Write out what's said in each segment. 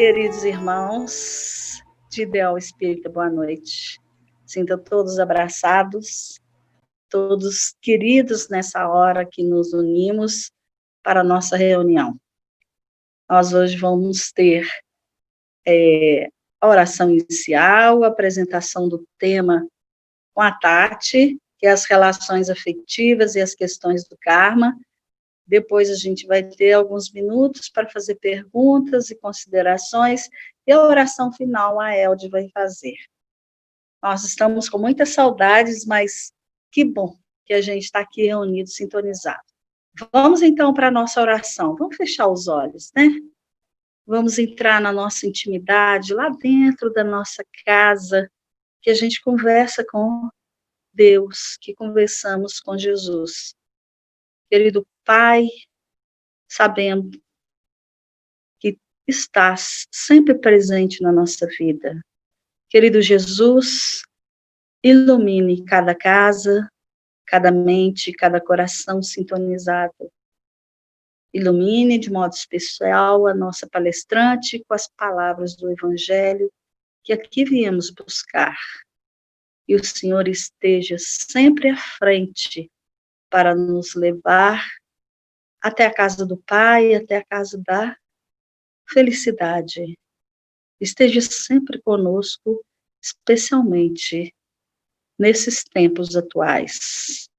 Queridos irmãos de Ideal Espírita, boa noite. Sintam todos abraçados, todos queridos nessa hora que nos unimos para a nossa reunião. Nós hoje vamos ter a oração inicial, a apresentação do tema com a Tati, que é as relações afetivas e as questões do karma. Depois a gente vai ter alguns minutos para fazer perguntas e considerações, e a oração final a Elde vai fazer. Nós estamos com muitas saudades, mas que bom que a gente está aqui reunido, sintonizado. Vamos então para a nossa oração. Vamos fechar os olhos, né? Vamos entrar na nossa intimidade, lá dentro da nossa casa, que a gente conversa com Deus, que conversamos com Jesus. Querido Pai, sabendo que estás sempre presente na nossa vida. Querido Jesus, ilumine cada casa, cada mente, cada coração sintonizado. Ilumine de modo especial a nossa palestrante com as palavras do Evangelho que aqui viemos buscar. E o Senhor esteja sempre à frente para nos levar até a casa do Pai, até a casa da felicidade. Esteja sempre conosco, especialmente nesses tempos atuais.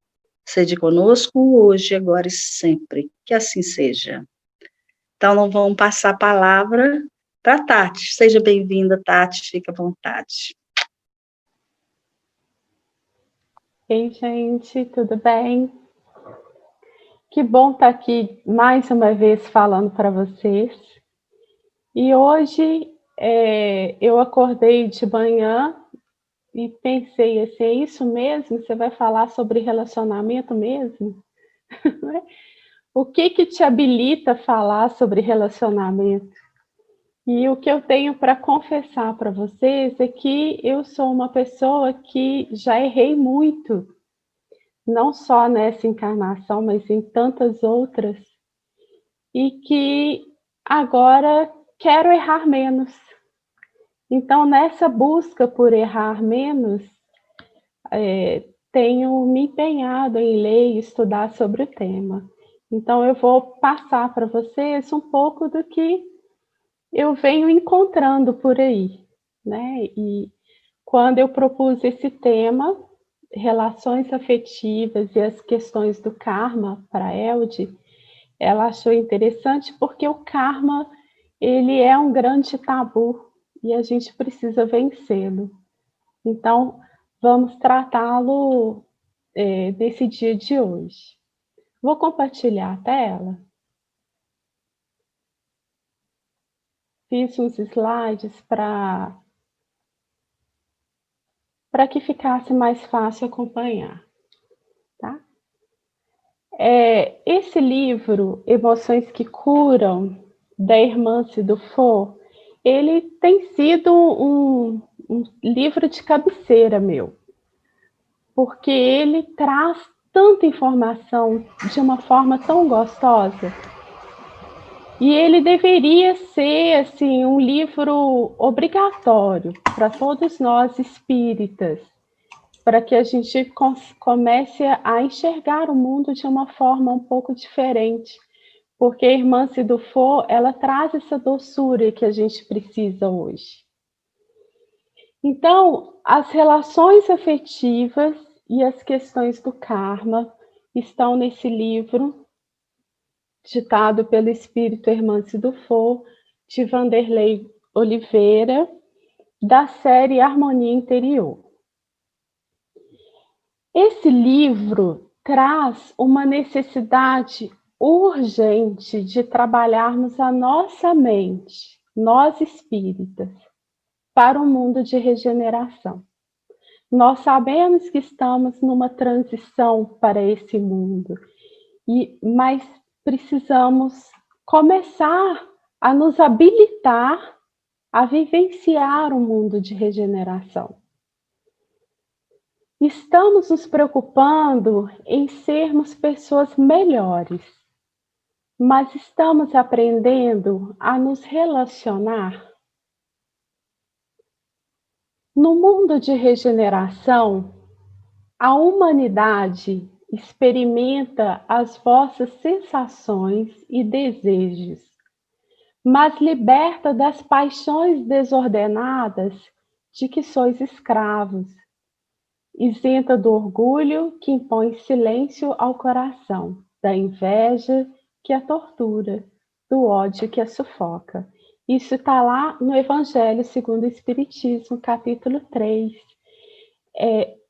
Seja conosco hoje, agora e sempre, que assim seja. Então, nós vamos passar a palavra para a Tati. Seja bem-vinda, Tati, fica à vontade. Ei, gente, tudo bem? Que bom estar aqui mais uma vez falando para vocês. E hoje eu acordei de manhã e pensei assim, é isso mesmo? Você vai falar sobre relacionamento mesmo? O que te habilita a falar sobre relacionamento? E o que eu tenho para confessar para vocês é que eu sou uma pessoa que já errei muito, não só nessa encarnação, mas em tantas outras, e que agora quero errar menos. Então, nessa busca por errar menos, tenho me empenhado em ler e estudar sobre o tema. Então, eu vou passar para vocês um pouco do que eu venho encontrando por aí, né? E quando eu propus esse tema, relações afetivas e as questões do karma para a Elde, ela achou interessante porque o karma, ele é um grande tabu e a gente precisa vencê-lo. Então, vamos tratá-lo nesse dia de hoje. Vou compartilhar a tela. Fiz uns slides para que ficasse mais fácil acompanhar. Tá? Esse livro, Emoções que Curam, da Hermance Dufour, ele tem sido um livro de cabeceira meu, porque ele traz tanta informação de uma forma tão gostosa. E ele deveria ser assim, um livro obrigatório para todos nós espíritas, para que a gente comece a enxergar o mundo de uma forma um pouco diferente, porque a Hermance Dufour, ela traz essa doçura que a gente precisa hoje. Então, as relações afetivas e as questões do karma estão nesse livro, ditado pelo espírito Hermance Dufour, de Vanderlei Oliveira, da série Harmonia Interior. Esse livro traz uma necessidade urgente de trabalharmos a nossa mente, nós espíritas, para um mundo de regeneração. Nós sabemos que estamos numa transição para esse mundo, mas precisamos começar a nos habilitar a vivenciar um mundo de regeneração. Estamos nos preocupando em sermos pessoas melhores, mas estamos aprendendo a nos relacionar No mundo de regeneração, a humanidade experimenta as vossas sensações e desejos, mas liberta das paixões desordenadas de que sois escravos, isenta do orgulho que impõe silêncio ao coração, da inveja que a tortura, do ódio que a sufoca. Isso está lá no Evangelho segundo o Espiritismo, capítulo 3.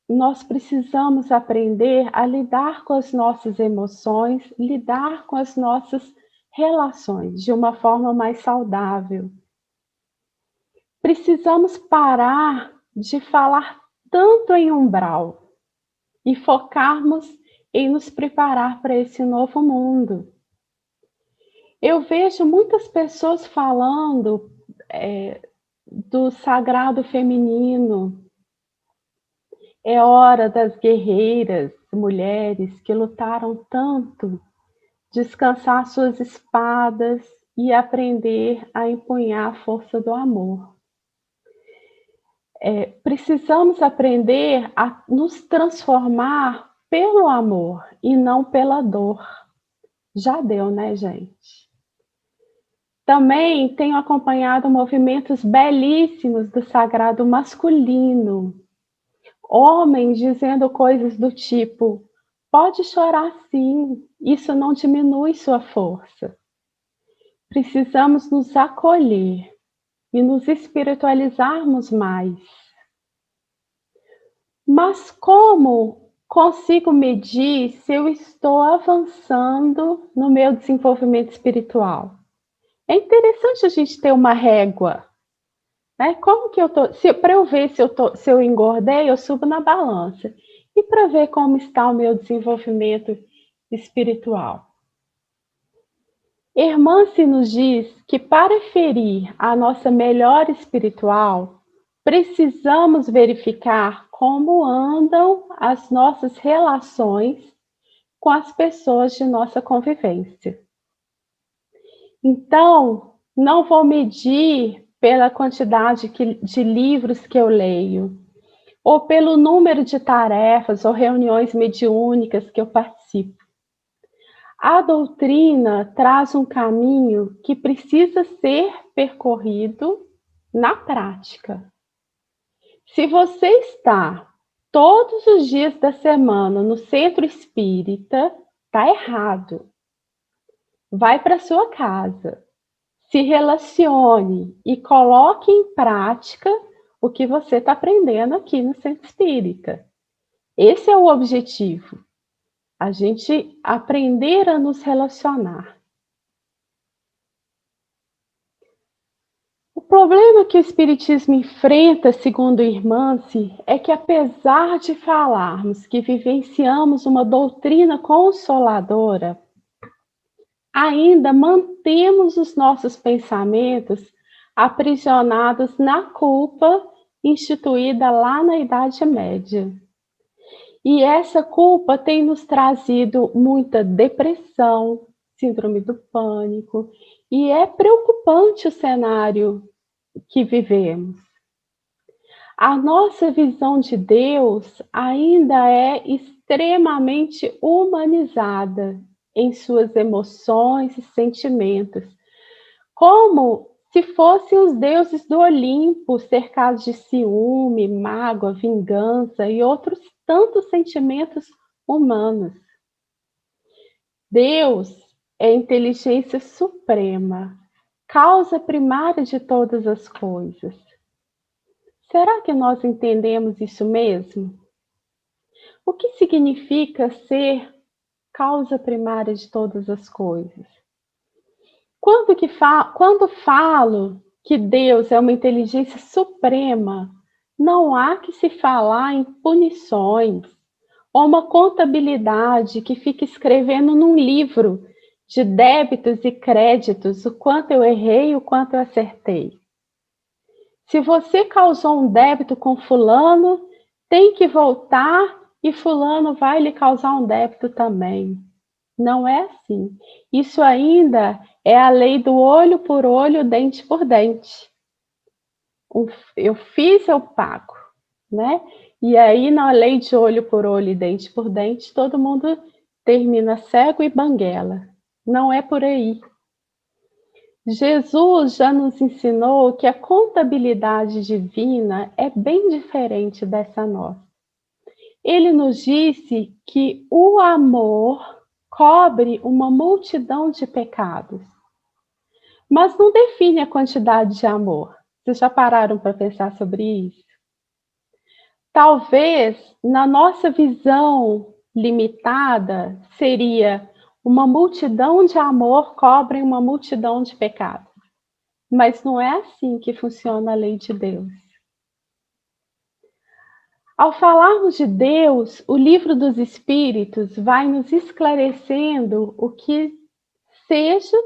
Nós precisamos aprender a lidar com as nossas emoções, lidar com as nossas relações de uma forma mais saudável. Precisamos parar de falar tanto em umbral e focarmos em nos preparar para esse novo mundo. Eu vejo muitas pessoas falando do sagrado feminino. É hora das guerreiras, mulheres que lutaram tanto, descansar suas espadas e aprender a empunhar a força do amor. Precisamos aprender a nos transformar pelo amor e não pela dor. Já deu, né, gente? Também tenho acompanhado movimentos belíssimos do sagrado masculino. Homens dizendo coisas do tipo: pode chorar sim, isso não diminui sua força. Precisamos nos acolher e nos espiritualizarmos mais. Mas como consigo medir se eu estou avançando no meu desenvolvimento espiritual? É interessante a gente ter uma régua, né? Como que eu tô? Para eu ver se eu engordei, eu subo na balança. E para ver como está o meu desenvolvimento espiritual. Hermance nos diz que para ferir a nossa melhora espiritual, precisamos verificar como andam as nossas relações com as pessoas de nossa convivência. Então, não vou medir pela quantidade de livros que eu leio, ou pelo número de tarefas ou reuniões mediúnicas que eu participo. A doutrina traz um caminho que precisa ser percorrido na prática. Se você está todos os dias da semana no centro espírita, está errado. Vai para sua casa, se relacione e coloque em prática o que você está aprendendo aqui no centro espírita. Esse é o objetivo. A gente aprender a nos relacionar. O problema que o Espiritismo enfrenta, segundo Irmãs, é que apesar de falarmos que vivenciamos uma doutrina consoladora, ainda mantemos os nossos pensamentos aprisionados na culpa instituída lá na Idade Média. E essa culpa tem nos trazido muita depressão, síndrome do pânico, e é preocupante o cenário que vivemos. A nossa visão de Deus ainda é extremamente humanizada em suas emoções e sentimentos, como se fossem os deuses do Olimpo, cercados de ciúme, mágoa, vingança e outros tantos sentimentos humanos. Deus é inteligência suprema, causa primária de todas as coisas. Será que nós entendemos isso mesmo? O que significa ser causa primária de todas as coisas? Quando falo que Deus é uma inteligência suprema, não há que se falar em punições ou uma contabilidade que fica escrevendo num livro de débitos e créditos o quanto eu errei e o quanto eu acertei. Se você causou um débito com fulano, tem que voltar e fulano vai lhe causar um débito também. Não é assim. Isso ainda é a lei do olho por olho, dente por dente. eu fiz, eu pago, né? E aí, na lei de olho por olho e dente por dente, todo mundo termina cego e banguela. Não é por aí. Jesus já nos ensinou que a contabilidade divina é bem diferente dessa nossa. Ele nos disse que o amor cobre uma multidão de pecados, mas não define a quantidade de amor. Vocês já pararam para pensar sobre isso? Talvez, na nossa visão limitada, seria uma multidão de amor cobre uma multidão de pecados. Mas não é assim que funciona a lei de Deus. Ao falarmos de Deus, o livro dos Espíritos vai nos esclarecendo o que seja,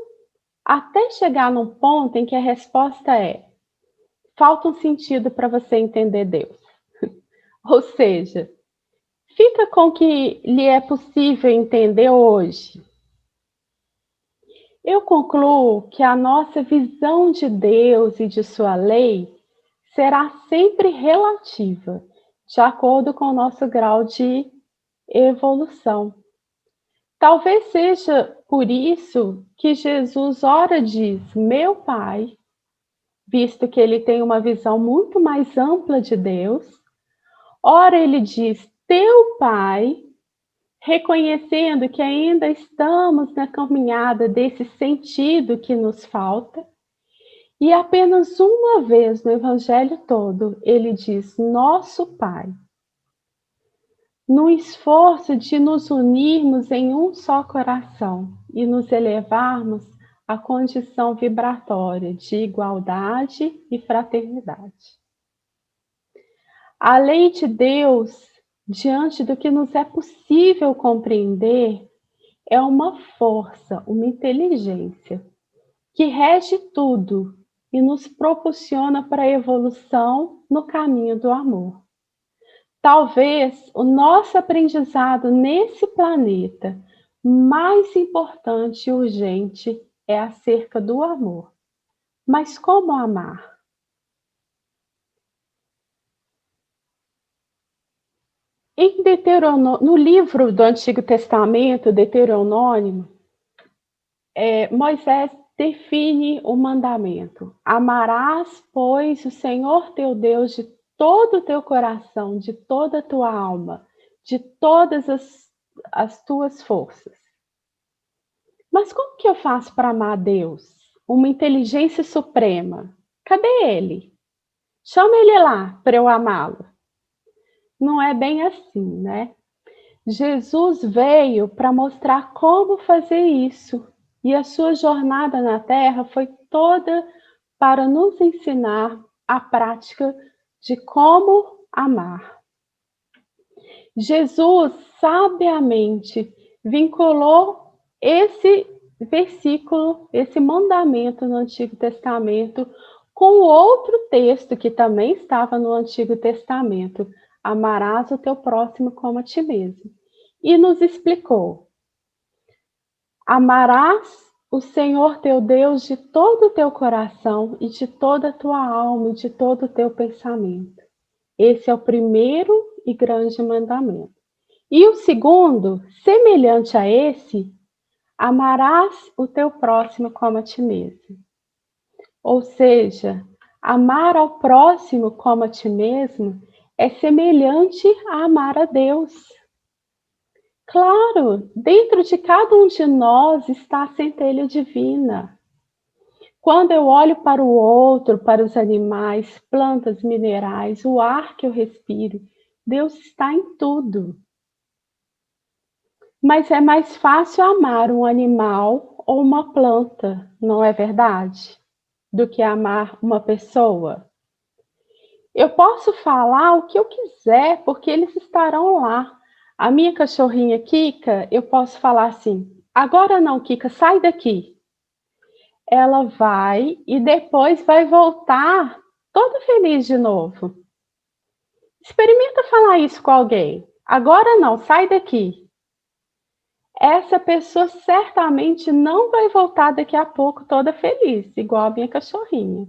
até chegar num ponto em que a resposta é: falta um sentido para você entender Deus. Ou seja, fica com o que lhe é possível entender hoje. Eu concluo que a nossa visão de Deus e de sua lei será sempre relativa, de acordo com o nosso grau de evolução. Talvez seja por isso que Jesus ora diz, meu Pai, visto que ele tem uma visão muito mais ampla de Deus. Ora ele diz, teu Pai, reconhecendo que ainda estamos na caminhada desse sentido que nos falta. E apenas uma vez no Evangelho todo, ele diz, nosso Pai. No esforço de nos unirmos em um só coração e nos elevarmos à condição vibratória de igualdade e fraternidade. A lei de Deus, diante do que nos é possível compreender, é uma força, uma inteligência que rege tudo e nos proporciona para a evolução no caminho do amor. Talvez o nosso aprendizado nesse planeta mais importante e urgente é acerca do amor. Mas como amar? No livro do Antigo Testamento, Deuteronômio, Moisés define o mandamento. Amarás, pois, o Senhor teu Deus de todo o teu coração, de toda a tua alma, de todas as tuas forças. Mas como que eu faço para amar Deus? Uma inteligência suprema. Cadê ele? Chama ele lá para eu amá-lo. Não é bem assim, né? Jesus veio para mostrar como fazer isso. E a sua jornada na Terra foi toda para nos ensinar a prática de como amar. Jesus sabiamente vinculou esse versículo, esse mandamento no Antigo Testamento, com outro texto que também estava no Antigo Testamento: amarás o teu próximo como a ti mesmo. E nos explicou: amarás o Senhor teu Deus de todo o teu coração e de toda a tua alma e de todo o teu pensamento. Esse é o primeiro e grande mandamento. E o segundo, semelhante a esse, amarás o teu próximo como a ti mesmo. Ou seja, amar ao próximo como a ti mesmo é semelhante a amar a Deus. Claro, dentro de cada um de nós está a centelha divina. Quando eu olho para o outro, para os animais, plantas, minerais, o ar que eu respiro, Deus está em tudo. Mas é mais fácil amar um animal ou uma planta, não é verdade? Do que amar uma pessoa. Eu posso falar o que eu quiser, porque eles estarão lá. A minha cachorrinha Kika, eu posso falar assim, agora não, Kika, sai daqui. Ela vai e depois vai voltar toda feliz de novo. Experimenta falar isso com alguém. Agora não, sai daqui. Essa pessoa certamente não vai voltar daqui a pouco toda feliz, igual a minha cachorrinha.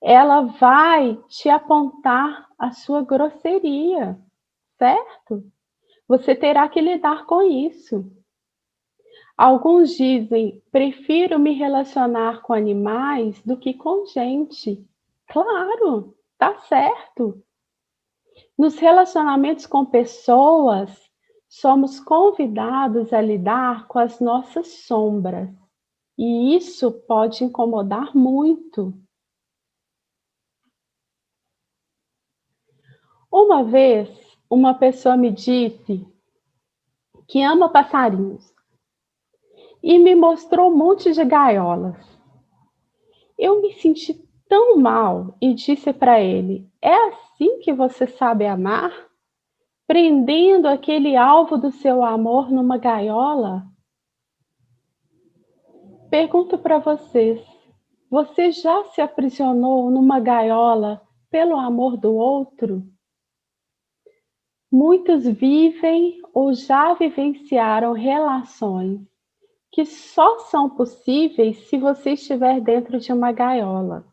ela vai te apontar a sua grosseria, certo? Você terá que lidar com isso. Alguns dizem: prefiro me relacionar com animais do que com gente. Claro, tá certo. Nos relacionamentos com pessoas, somos convidados a lidar com as nossas sombras, e isso pode incomodar muito. Uma vez, uma pessoa me disse que ama passarinhos e me mostrou um monte de gaiolas. Eu me senti tão mal e disse para ele: é assim que você sabe amar? Prendendo aquele alvo do seu amor numa gaiola? Pergunto para vocês: você já se aprisionou numa gaiola pelo amor do outro? Muitos vivem ou já vivenciaram relações que só são possíveis se você estiver dentro de uma gaiola.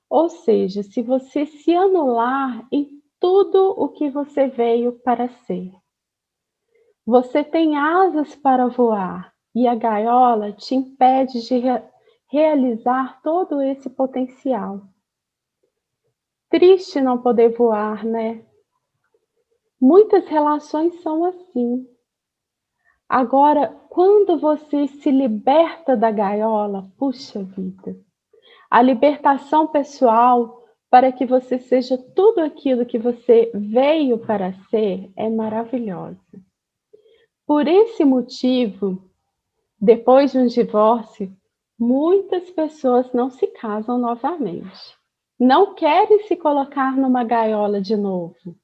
Ou seja, se você se anular em tudo o que você veio para ser. Você tem asas para voar e a gaiola te impede de realizar todo esse potencial. Triste não poder voar, né? Muitas relações são assim. Agora, quando você se liberta da gaiola, puxa vida, a libertação pessoal para que você seja tudo aquilo que você veio para ser é maravilhosa. Por esse motivo, depois de um divórcio, muitas pessoas não se casam novamente. Não querem se colocar numa gaiola de novo.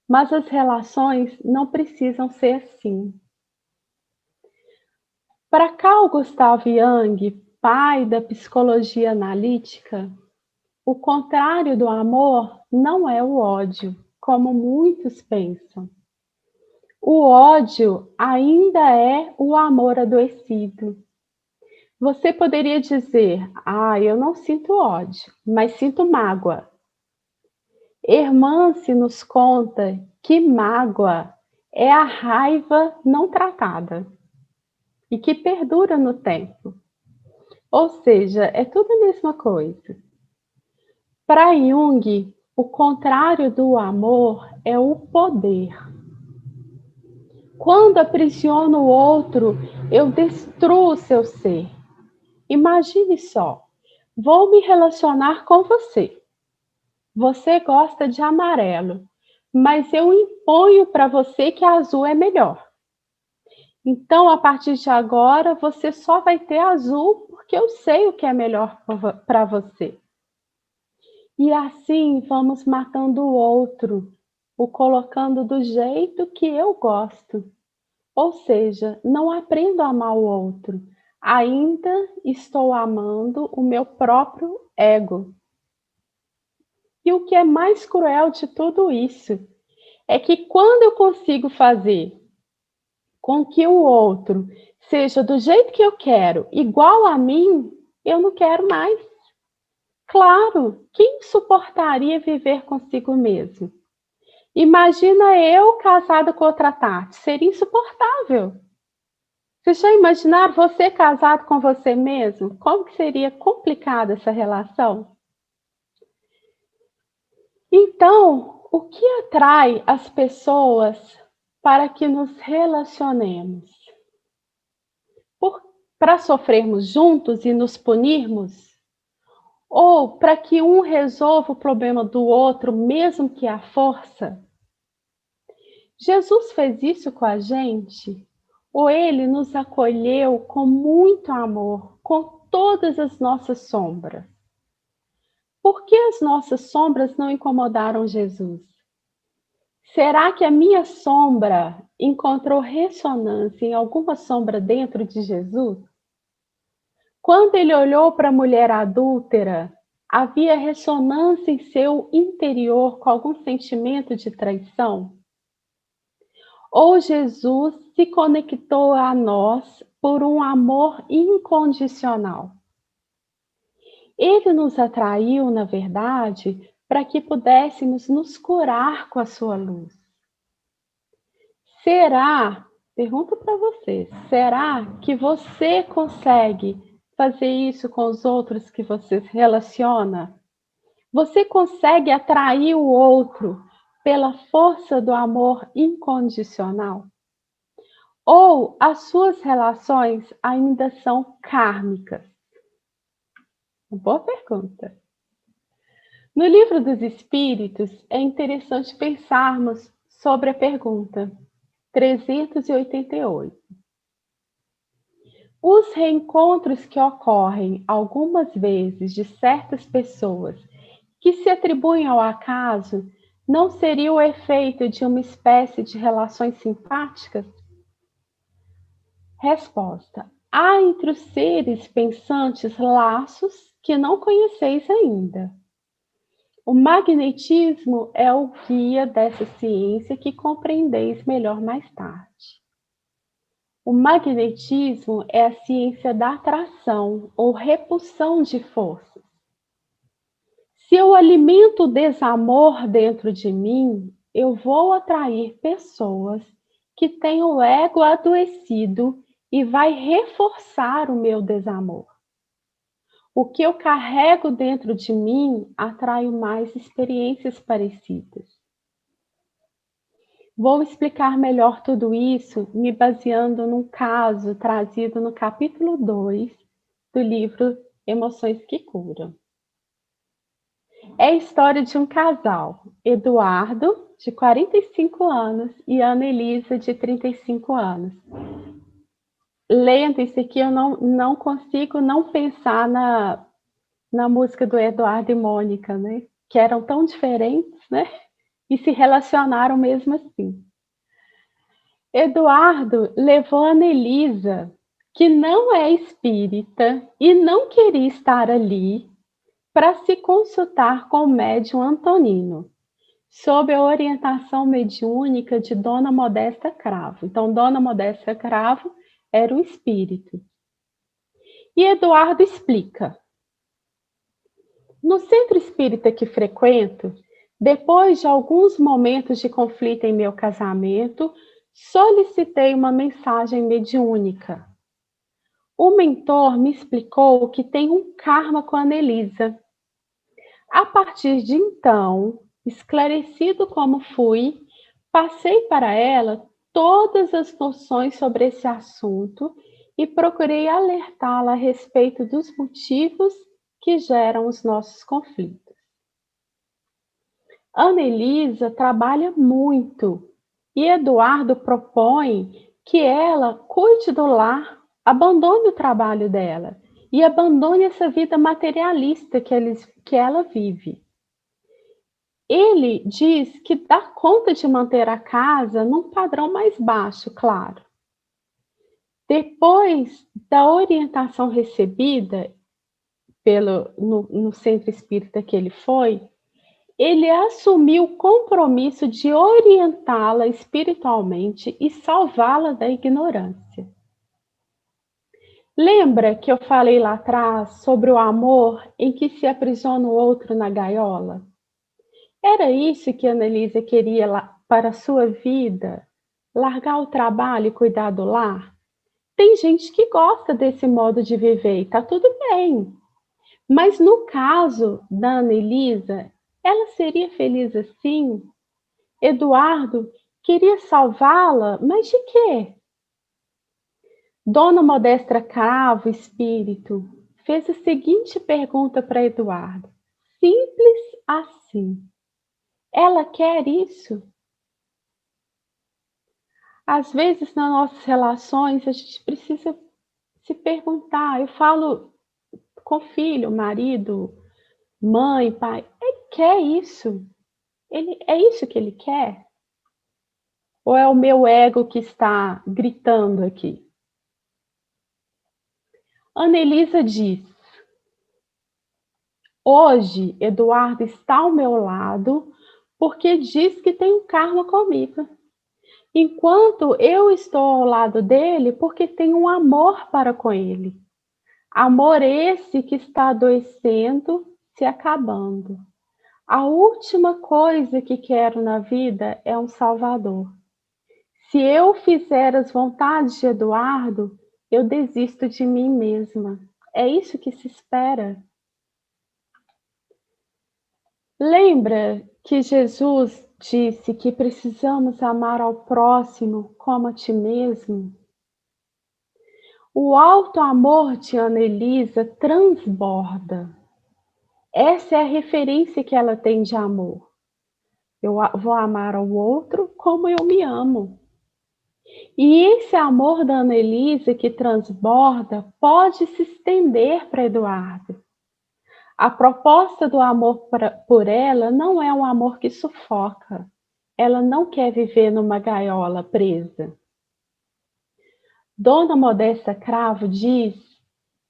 Mas as relações não precisam ser assim. Para Carl Gustav Jung, pai da psicologia analítica, o contrário do amor não é o ódio, como muitos pensam. O ódio ainda é o amor adoecido. Você poderia dizer: eu não sinto ódio, mas sinto mágoa. Hermance nos conta que mágoa é a raiva não tratada e que perdura no tempo. Ou seja, é tudo a mesma coisa. Para Jung, o contrário do amor é o poder. Quando aprisiono o outro, eu destruo o seu ser. Imagine só, vou me relacionar com você. Você gosta de amarelo, mas eu imponho para você que azul é melhor. Então, a partir de agora, você só vai ter azul porque eu sei o que é melhor para você. E assim vamos matando o outro, o colocando do jeito que eu gosto. Ou seja, não aprendo a amar o outro, ainda estou amando o meu próprio ego. E o que é mais cruel de tudo isso é que quando eu consigo fazer com que o outro seja do jeito que eu quero, igual a mim, eu não quero mais. Claro, quem suportaria viver consigo mesmo? Imagina eu casada com outra Tati, seria insuportável. Vocês já imaginaram você casado com você mesmo? Como que seria complicada essa relação? Então, o que atrai as pessoas para que nos relacionemos? Para sofrermos juntos e nos punirmos? Ou para que um resolva o problema do outro, mesmo que à força? Jesus fez isso com a gente? Ou ele nos acolheu com muito amor, com todas as nossas sombras? Por que as nossas sombras não incomodaram Jesus? Será que a minha sombra encontrou ressonância em alguma sombra dentro de Jesus? Quando ele olhou para a mulher adúltera, havia ressonância em seu interior com algum sentimento de traição? Ou Jesus se conectou a nós por um amor incondicional? Ele nos atraiu, na verdade, para que pudéssemos nos curar com a sua luz. Pergunto para você, será que você consegue fazer isso com os outros que você se relaciona? Você consegue atrair o outro pela força do amor incondicional? Ou as suas relações ainda são kármicas? Uma boa pergunta. No Livro dos Espíritos, é interessante pensarmos sobre a pergunta 388. Os reencontros que ocorrem algumas vezes de certas pessoas que se atribuem ao acaso não seria o efeito de uma espécie de relações simpáticas? Resposta: há entre os seres pensantes laços que não conheceis ainda. O magnetismo é o guia dessa ciência que compreendeis melhor mais tarde. O magnetismo é a ciência da atração ou repulsão de forças. Se eu alimento o desamor dentro de mim, eu vou atrair pessoas que têm o ego adoecido e vai reforçar o meu desamor. O que eu carrego dentro de mim atrai mais experiências parecidas. Vou explicar melhor tudo isso me baseando num caso trazido no capítulo 2 do livro Emoções que Curam. É a história de um casal, Eduardo, de 45 anos, e Ana Elisa, de 35 anos. Lendo isso aqui, eu não consigo não pensar na música do Eduardo e Mônica, né? Que eram tão diferentes, né? E se relacionaram mesmo assim. Eduardo levou Ana Elisa, que não é espírita e não queria estar ali, para se consultar com o médium Antonino, sob a orientação mediúnica de Dona Modesta Cravo. Então, Dona Modesta Cravo era um espírito. E Eduardo explica: no centro espírita que frequento, depois de alguns momentos de conflito em meu casamento, solicitei uma mensagem mediúnica. O mentor me explicou que tem um karma com a Anelisa. A partir de então, esclarecido como fui, passei para ela todas as noções sobre esse assunto e procurei alertá-la a respeito dos motivos que geram os nossos conflitos. Ana Elisa trabalha muito e Eduardo propõe que ela cuide do lar, abandone o trabalho dela e abandone essa vida materialista que ela vive. Ele diz que dá conta de manter a casa num padrão mais baixo, claro. Depois da orientação recebida no centro espírita que ele foi, ele assumiu o compromisso de orientá-la espiritualmente e salvá-la da ignorância. Lembra que eu falei lá atrás sobre o amor em que se aprisiona o outro na gaiola? Era isso que a Anelisa queria para a sua vida? Largar o trabalho e cuidar do lar? Tem gente que gosta desse modo de viver e tá tudo bem. Mas no caso da Anelisa, ela seria feliz assim? Eduardo queria salvá-la, mas de quê? Dona Modesta Cravo, espírito, fez a seguinte pergunta para Eduardo. Simples assim. Ela quer isso? Às vezes, nas nossas relações, a gente precisa se perguntar. Eu falo com filho, marido, mãe, pai. Ele quer isso? É isso que ele quer? Ou é o meu ego que está gritando aqui? Ana Elisa diz: hoje, Eduardo está ao meu lado porque diz que tem um karma comigo. Enquanto eu estou ao lado dele porque tenho um amor para com ele. Amor esse que está adoecendo, se acabando. A última coisa que quero na vida é um salvador. Se eu fizer as vontades de Eduardo, eu desisto de mim mesma. É isso que se espera. Lembra que Jesus disse que precisamos amar ao próximo como a ti mesmo? O alto amor de Ana Elisa transborda. Essa é a referência que ela tem de amor. Eu vou amar ao outro como eu me amo. E esse amor da Ana Elisa que transborda pode se estender para Eduardo. A proposta do amor por ela não é um amor que sufoca. Ela não quer viver numa gaiola presa. Dona Modesta Cravo diz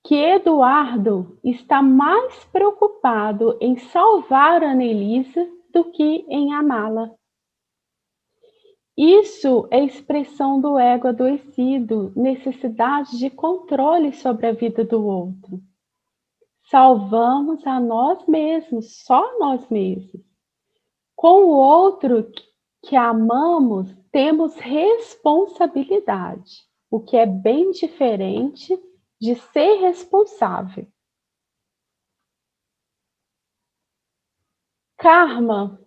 que Eduardo está mais preocupado em salvar Ana Elisa do que em amá-la. Isso é expressão do ego adoecido, necessidade de controle sobre a vida do outro. Salvamos a nós mesmos, só nós mesmos. Com o outro que amamos, temos responsabilidade, o que é bem diferente de ser responsável. Karma,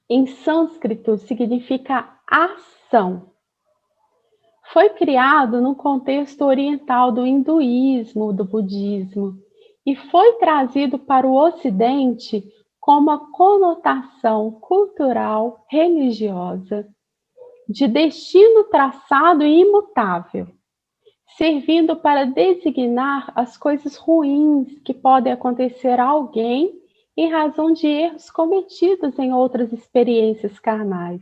em sânscrito, significa ação. Foi criado no contexto oriental do hinduísmo, do budismo, e foi trazido para o Ocidente com uma conotação cultural, religiosa, de destino traçado e imutável, servindo para designar as coisas ruins que podem acontecer a alguém em razão de erros cometidos em outras experiências carnais.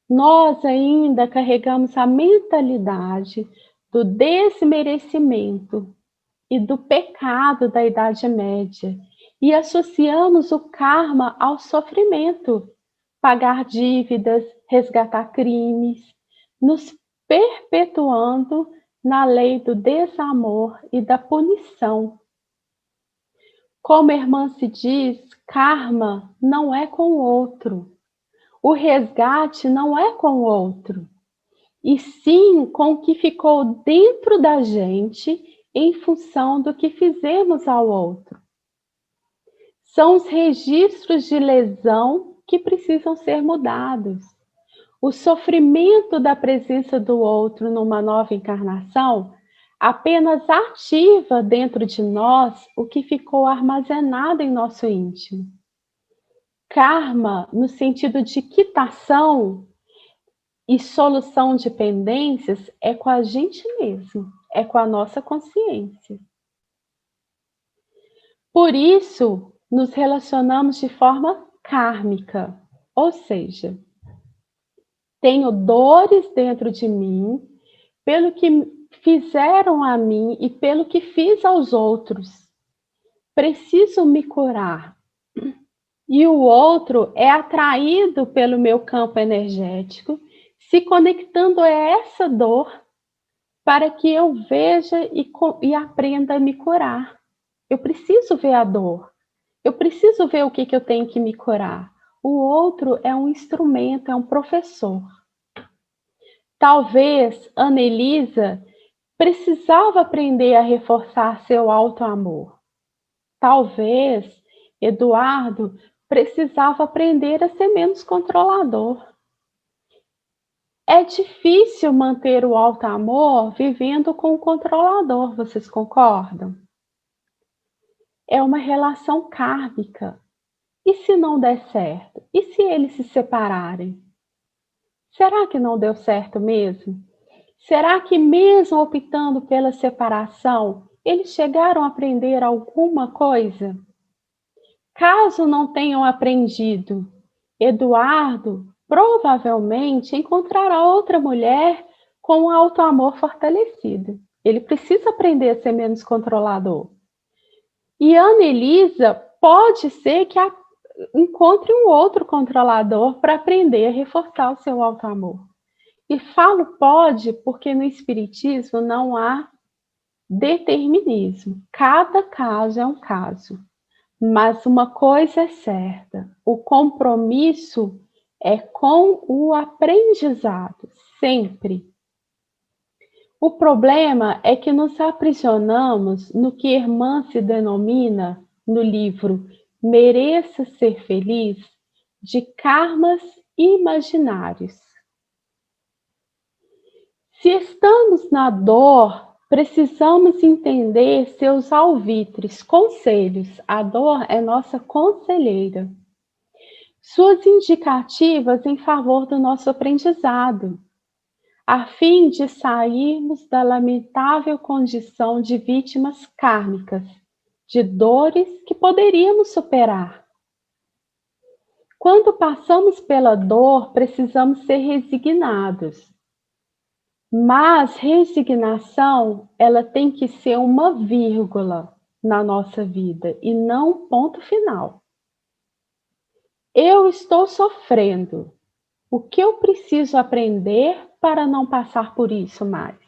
Nós ainda carregamos a mentalidade do desmerecimento e do pecado da Idade Média e associamos o karma ao sofrimento, pagar dívidas, resgatar crimes, nos perpetuando na lei do desamor e da punição. Como a irmã se diz, karma não é com o outro. O resgate não é com o outro, e sim com o que ficou dentro da gente em função do que fizemos ao outro. São os registros de lesão que precisam ser mudados. O sofrimento da presença do outro numa nova encarnação apenas ativa dentro de nós o que ficou armazenado em nosso íntimo. Karma, no sentido de quitação e solução de pendências, é com a gente mesmo, é com a nossa consciência. Por isso, nos relacionamos de forma kármica, ou seja, tenho dores dentro de mim pelo que fizeram a mim e pelo que fiz aos outros. Preciso me curar. E o outro é atraído pelo meu campo energético, se conectando a essa dor para que eu veja e aprenda a me curar. Eu preciso ver a dor. Eu preciso ver o que eu tenho que me curar. O outro é um instrumento, é um professor. Talvez Ana Elisa precisava aprender a reforçar seu auto-amor. Talvez Eduardo precisava aprender a ser menos controlador. É difícil manter o auto-amor vivendo com o controlador, vocês concordam? É uma relação kármica. E se não der certo? E se eles se separarem? Será que não deu certo mesmo? Será que mesmo optando pela separação, eles chegaram a aprender alguma coisa? Caso não tenham aprendido, Eduardo provavelmente encontrará outra mulher com o auto-amor fortalecido. Ele precisa aprender a ser menos controlador. E Ana Elisa pode ser que encontre um outro controlador para aprender a reforçar o seu auto-amor. E falo pode porque no Espiritismo não há determinismo. Cada caso é um caso. Mas uma coisa é certa: o compromisso é com o aprendizado, sempre. O problema é que nos aprisionamos no que Irmã se denomina, no livro Mereça Ser Feliz, de karmas imaginários. Se estamos na dor, precisamos entender seus alvitres, conselhos. A dor é nossa conselheira. Suas indicativas em favor do nosso aprendizado, a fim de sairmos da lamentável condição de vítimas kármicas, de dores que poderíamos superar. Quando passamos pela dor, precisamos ser resignados. Mas resignação, ela tem que ser uma vírgula na nossa vida e não um ponto final. Eu estou sofrendo. O que eu preciso aprender para não passar por isso mais?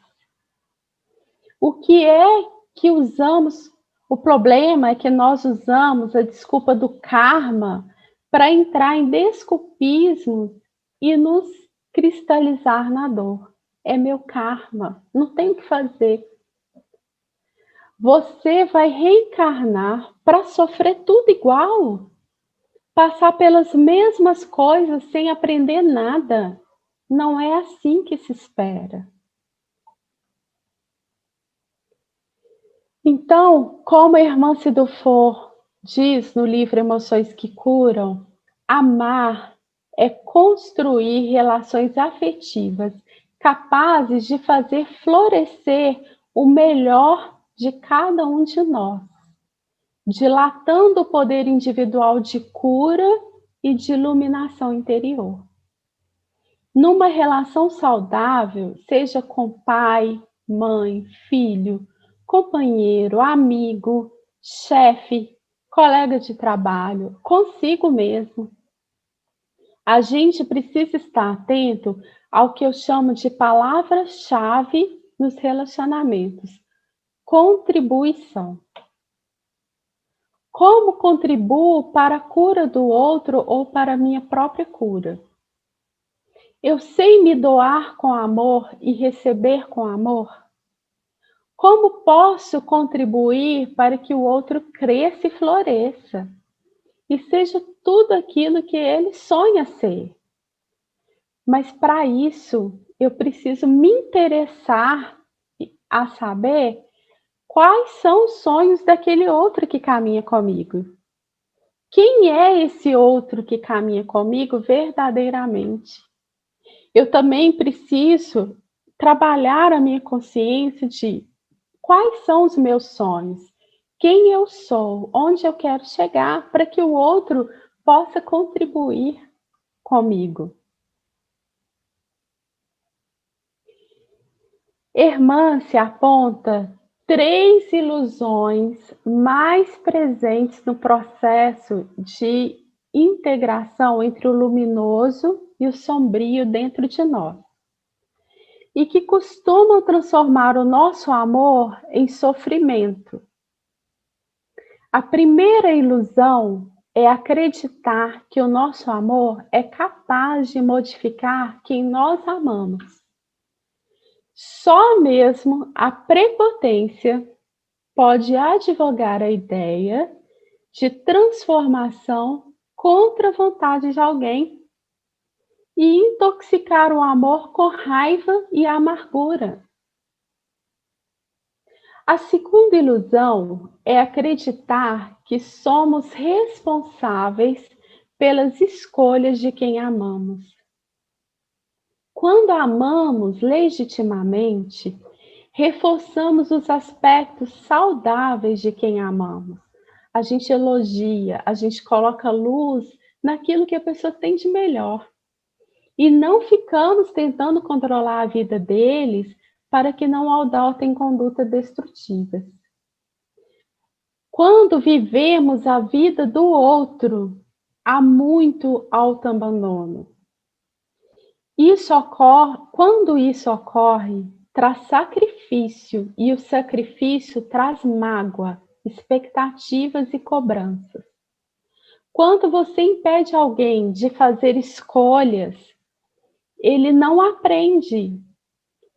O que é que usamos? O problema é que nós usamos a desculpa do karma para entrar em desculpismo e nos cristalizar na dor. É meu karma, não tem o que fazer. Você vai reencarnar para sofrer tudo igual? Passar pelas mesmas coisas sem aprender nada? Não é assim que se espera. Então, como a irmã Cidufor diz no livro Emoções que Curam, amar é construir relações afetivas capazes de fazer florescer o melhor de cada um de nós, dilatando o poder individual de cura e de iluminação interior. Numa relação saudável, seja com pai, mãe, filho, companheiro, amigo, chefe, colega de trabalho, consigo mesmo, a gente precisa estar atento ao que eu chamo de palavra-chave nos relacionamentos: contribuição. Como contribuo para a cura do outro ou para a minha própria cura? Eu sei me doar com amor e receber com amor? Como posso contribuir para que o outro cresça e floresça e seja tudo aquilo que ele sonha ser? Mas para isso, eu preciso me interessar a saber quais são os sonhos daquele outro que caminha comigo. Quem é esse outro que caminha comigo verdadeiramente? Eu também preciso trabalhar a minha consciência de quais são os meus sonhos, quem eu sou, onde eu quero chegar, para que o outro possa contribuir comigo. Irmã se aponta 3 ilusões mais presentes no processo de integração entre o luminoso e o sombrio dentro de nós, e que costumam transformar o nosso amor em sofrimento. A primeira ilusão é acreditar que o nosso amor é capaz de modificar quem nós amamos. Só mesmo a prepotência pode advogar a ideia de transformação contra a vontade de alguém e intoxicar o amor com raiva e amargura. A segunda ilusão é acreditar que somos responsáveis pelas escolhas de quem amamos. Quando amamos legitimamente, reforçamos os aspectos saudáveis de quem amamos. A gente elogia, a gente coloca luz naquilo que a pessoa tem de melhor. E não ficamos tentando controlar a vida deles para que não adotem condutas destrutivas. Quando vivemos a vida do outro, há muito autoabandono. Quando isso ocorre, traz sacrifício, e o sacrifício traz mágoa, expectativas e cobranças. Quando você impede alguém de fazer escolhas, ele não aprende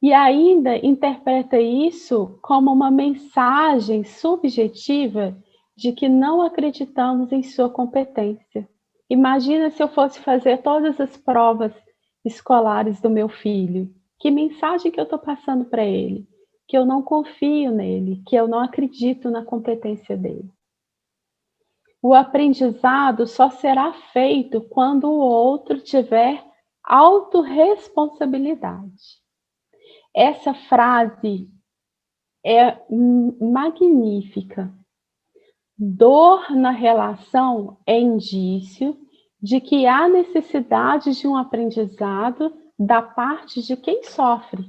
e ainda interpreta isso como uma mensagem subjetiva de que não acreditamos em sua competência. Imagina se eu fosse fazer todas as provas escolares do meu filho. Que mensagem que eu estou passando para ele? Que eu não confio nele, que eu não acredito na competência dele. O aprendizado só será feito quando o outro tiver autorresponsabilidade. Essa frase é magnífica. Dor na relação é indício de que há necessidade de um aprendizado da parte de quem sofre.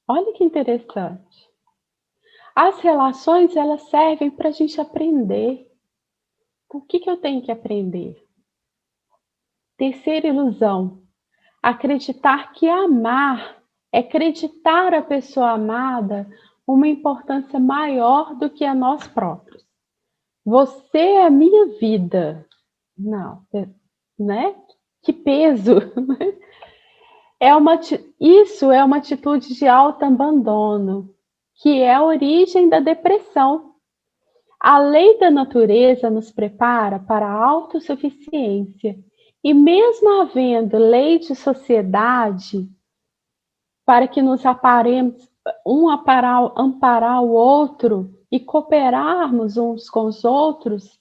Olha que interessante. As relações, elas servem para a gente aprender. O que eu tenho que aprender? Terceira ilusão. Acreditar que amar é acreditar a pessoa amada uma importância maior do que a nós próprios. Você é a minha vida. Não, né? Que peso! Isso é uma atitude de autoabandono, que é a origem da depressão. A lei da natureza nos prepara para a autossuficiência. E mesmo havendo lei de sociedade para que nos aparemos, amparar o outro e cooperarmos uns com os outros,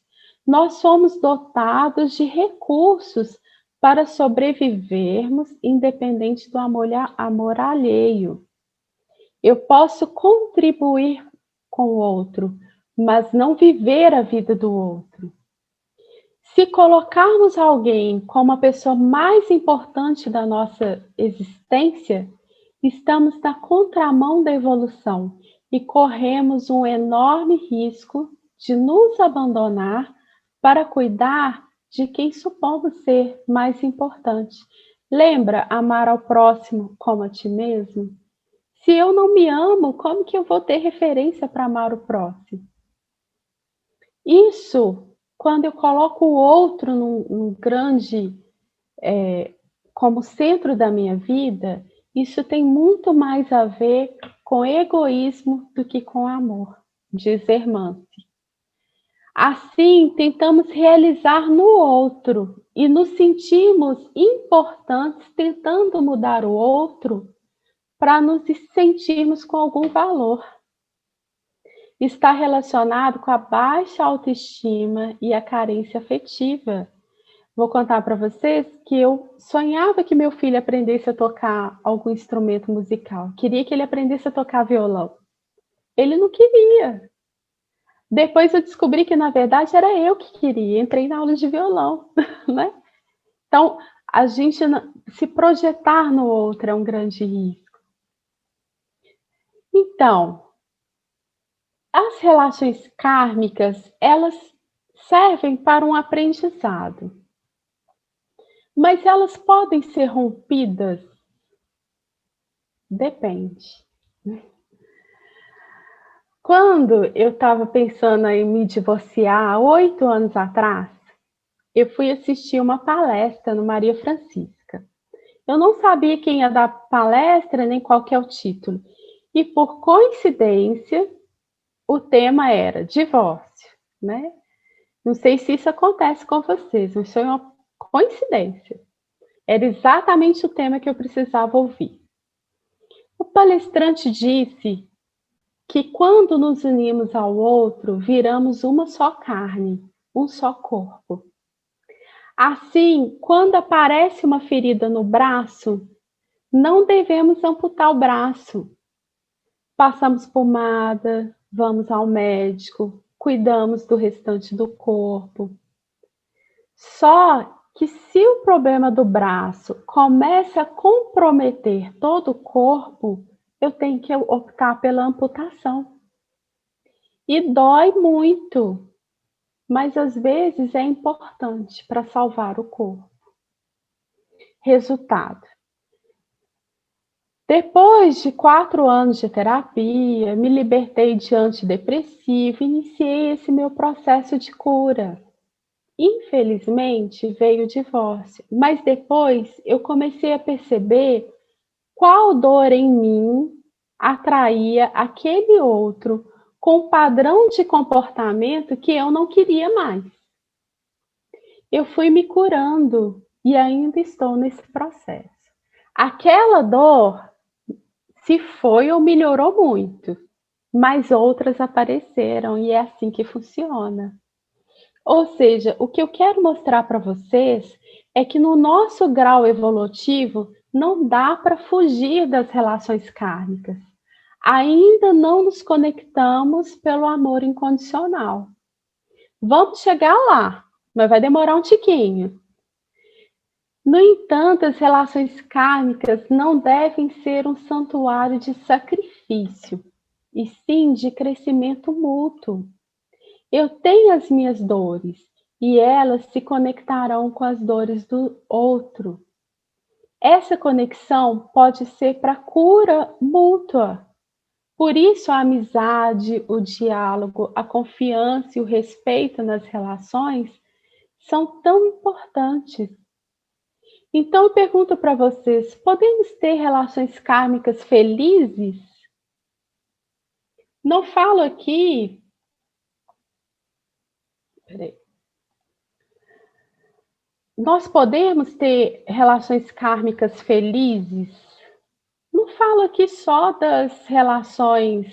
nós somos dotados de recursos para sobrevivermos independente do amor alheio. Eu posso contribuir com o outro, mas não viver a vida do outro. Se colocarmos alguém como a pessoa mais importante da nossa existência, estamos na contramão da evolução e corremos um enorme risco de nos abandonar para cuidar de quem supomos ser mais importante. Lembra amar ao próximo como a ti mesmo? Se eu não me amo, como que eu vou ter referência para amar o próximo? Isso, quando eu coloco o outro num grande, como centro da minha vida, isso tem muito mais a ver com egoísmo do que com amor, diz Hermance. Assim, tentamos realizar no outro e nos sentimos importantes tentando mudar o outro para nos sentirmos com algum valor. Está relacionado com a baixa autoestima e a carência afetiva. Vou contar para vocês que eu sonhava que meu filho aprendesse a tocar algum instrumento musical. Queria que ele aprendesse a tocar violão. Ele não queria. Depois eu descobri que, na verdade, era eu que queria. Entrei na aula de violão, né? Então, a gente se projetar no outro é um grande risco. Então, as relações kármicas, elas servem para um aprendizado. Mas elas podem ser rompidas? Depende. Quando eu estava pensando em me divorciar, 8 anos atrás, eu fui assistir uma palestra no Maria Francisca. Eu não sabia quem ia dar palestra, nem qual que é o título. E por coincidência, o tema era divórcio, né? Não sei se isso acontece com vocês, mas foi uma coincidência. Era exatamente o tema que eu precisava ouvir. O palestrante disse que quando nos unimos ao outro, viramos uma só carne, um só corpo. Assim, quando aparece uma ferida no braço, não devemos amputar o braço. Passamos pomada, vamos ao médico, cuidamos do restante do corpo. Só que se o problema do braço começa a comprometer todo o corpo, eu tenho que optar pela amputação. E dói muito, mas às vezes é importante para salvar o corpo. Resultado: Depois de 4 anos de terapia, me libertei de antidepressivo e iniciei esse meu processo de cura. Infelizmente, veio o divórcio, mas depois eu comecei a perceber qual dor em mim atraía aquele outro com um padrão de comportamento que eu não queria mais. Eu fui me curando e ainda estou nesse processo. Aquela dor se foi ou melhorou muito, mas outras apareceram e é assim que funciona. Ou seja, o que eu quero mostrar para vocês é que no nosso grau evolutivo não dá para fugir das relações kármicas. Ainda não nos conectamos pelo amor incondicional. Vamos chegar lá, mas vai demorar um tiquinho. No entanto, as relações kármicas não devem ser um santuário de sacrifício, e sim de crescimento mútuo. Eu tenho as minhas dores e elas se conectarão com as dores do outro. Essa conexão pode ser para cura mútua. Por isso, a amizade, o diálogo, a confiança e o respeito nas relações são tão importantes. Então, eu pergunto para vocês: podemos ter relações kármicas felizes? Não falo aqui. Peraí. Nós podemos ter relações kármicas felizes? Não falo aqui só das relações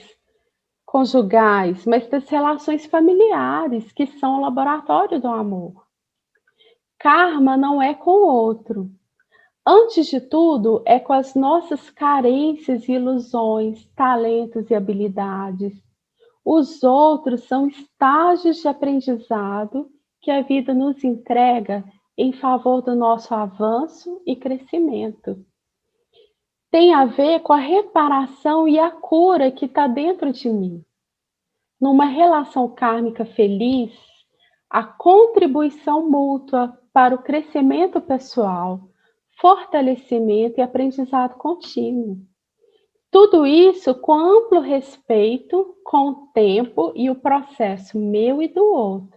conjugais, mas das relações familiares, que são o laboratório do amor. Karma não é com o outro. Antes de tudo, é com as nossas carências e ilusões, talentos e habilidades. Os outros são estágios de aprendizado que a vida nos entrega em favor do nosso avanço e crescimento. Tem a ver com a reparação e a cura que está dentro de mim. Numa relação kármica feliz, a contribuição mútua para o crescimento pessoal, fortalecimento e aprendizado contínuo. Tudo isso com amplo respeito com o tempo e o processo meu e do outro.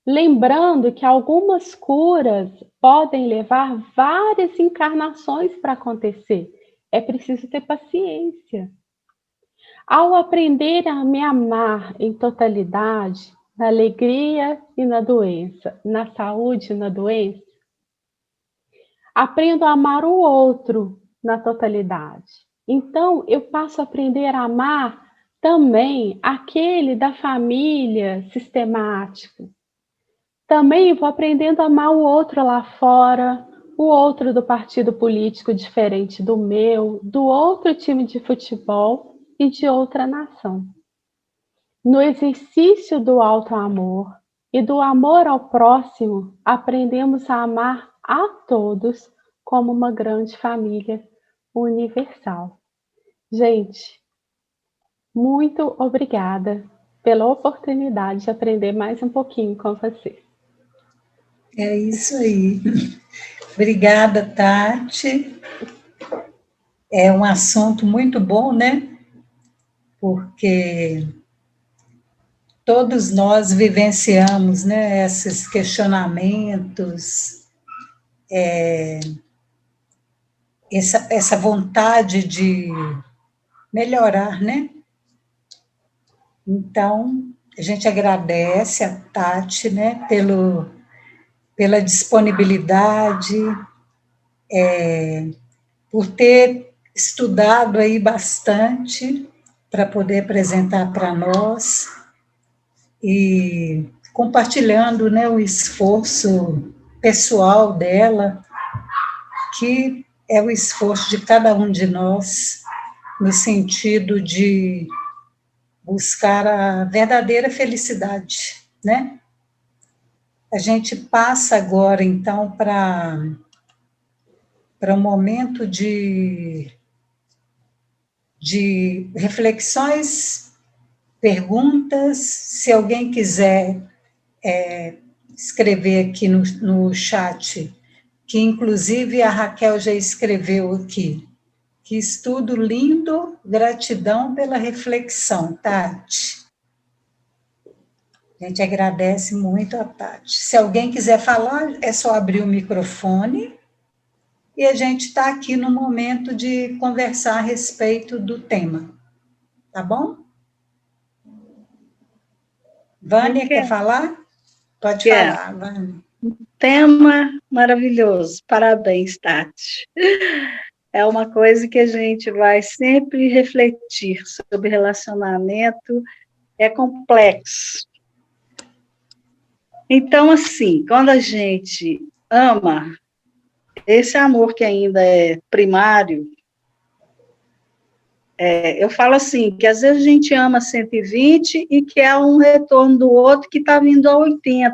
Lembrando que algumas curas podem levar várias encarnações para acontecer. É preciso ter paciência. Ao aprender a me amar em totalidade, na alegria e na doença, na saúde e na doença, aprendo a amar o outro na totalidade. Então, eu passo a aprender a amar também aquele da família sistemático. Também vou aprendendo a amar o outro lá fora, o outro do partido político diferente do meu, do outro time de futebol e de outra nação. No exercício do auto-amor e do amor ao próximo, aprendemos a amar a todos como uma grande família universal. Gente, muito obrigada pela oportunidade de aprender mais um pouquinho com você. É isso aí. Obrigada, Tati. É um assunto muito bom, né? Porque todos nós vivenciamos, né, esses questionamentos, essa vontade de melhorar, né? Então, a gente agradece a Tati, né, pela disponibilidade, por ter estudado aí bastante para poder apresentar para nós e compartilhando, né, o esforço pessoal dela, que é o esforço de cada um de nós, no sentido de buscar a verdadeira felicidade, né? A gente passa agora, então, para um momento de reflexões, perguntas. Se alguém quiser escrever aqui no chat, que inclusive a Raquel já escreveu aqui, Que estudo lindo, gratidão pela reflexão, Tati. A gente agradece muito a Tati. Se alguém quiser falar, é só abrir o microfone e a gente está aqui no momento de conversar a respeito do tema. Tá bom? Vânia, quer falar? Pode falar, Vânia. Tema maravilhoso. Parabéns, Tati. É uma coisa que a gente vai sempre refletir sobre relacionamento, é complexo. Então, assim, quando a gente ama, esse amor que ainda é primário, eu falo assim, que às vezes a gente ama 120 e quer um retorno do outro que está vindo a 80.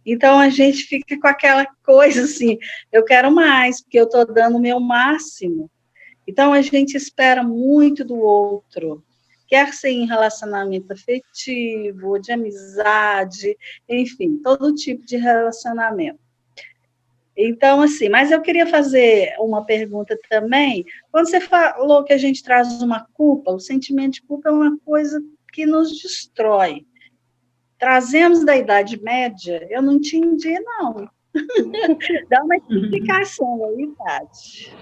Então, a gente fica com aquela coisa assim, eu quero mais, porque eu estou dando o meu máximo. Então, a gente espera muito do outro, quer ser em relacionamento afetivo, de amizade, enfim, todo tipo de relacionamento. Então, assim, mas eu queria fazer uma pergunta também. Quando você falou que a gente traz uma culpa, o sentimento de culpa é uma coisa que nos destrói. Trazemos da Idade Média, eu não entendi, não. Dá uma explicação aí, Tati.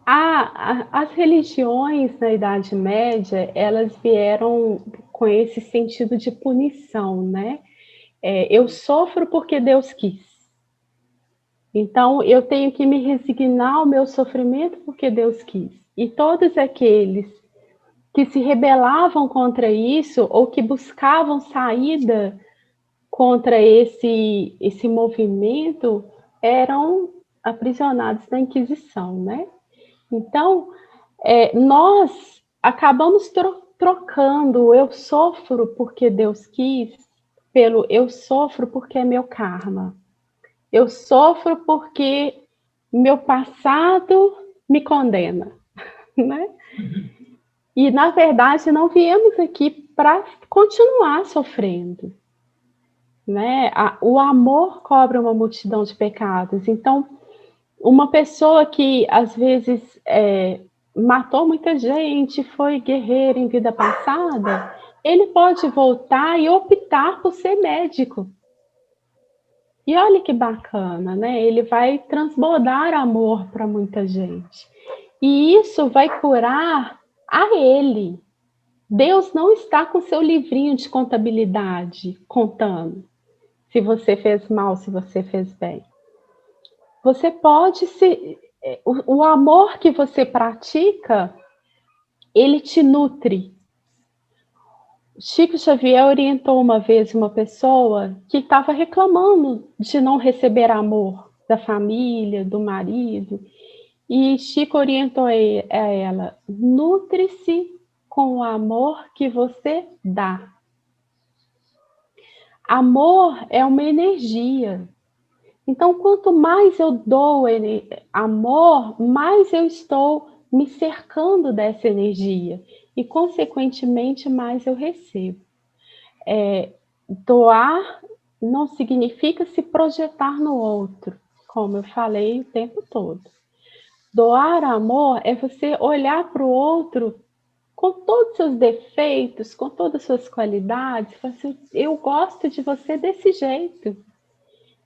As religiões na Idade Média, elas vieram com esse sentido de punição, né? Eu sofro porque Deus quis. Então, eu tenho que me resignar ao meu sofrimento porque Deus quis. E todos aqueles que se rebelavam contra isso ou que buscavam saída contra esse movimento eram aprisionados na Inquisição, né? Então, nós acabamos trocando o eu sofro porque Deus quis pelo eu sofro porque é meu karma. Eu sofro porque meu passado me condena, né? E, na verdade, não viemos aqui para continuar sofrendo, né? O amor cobre uma multidão de pecados. Então, uma pessoa que, às vezes, matou muita gente, foi guerreiro em vida passada, ele pode voltar e optar por ser médico. E olha que bacana, né? Ele vai transbordar amor para muita gente. E isso vai curar a ele. Deus não está com seu livrinho de contabilidade contando se você fez mal, se você fez bem. Você pode se... O amor que você pratica, ele te nutre. Chico Xavier orientou uma vez uma pessoa que estava reclamando de não receber amor da família, do marido, e Chico orientou a ela: nutre-se com o amor que você dá. Amor é uma energia. Então, quanto mais eu dou amor, mais eu estou me cercando dessa energia. E, consequentemente, mais eu recebo. Doar não significa se projetar no outro, como eu falei o tempo todo. Doar amor é você olhar para o outro com todos os seus defeitos, com todas as suas qualidades, e falar assim: eu gosto de você desse jeito.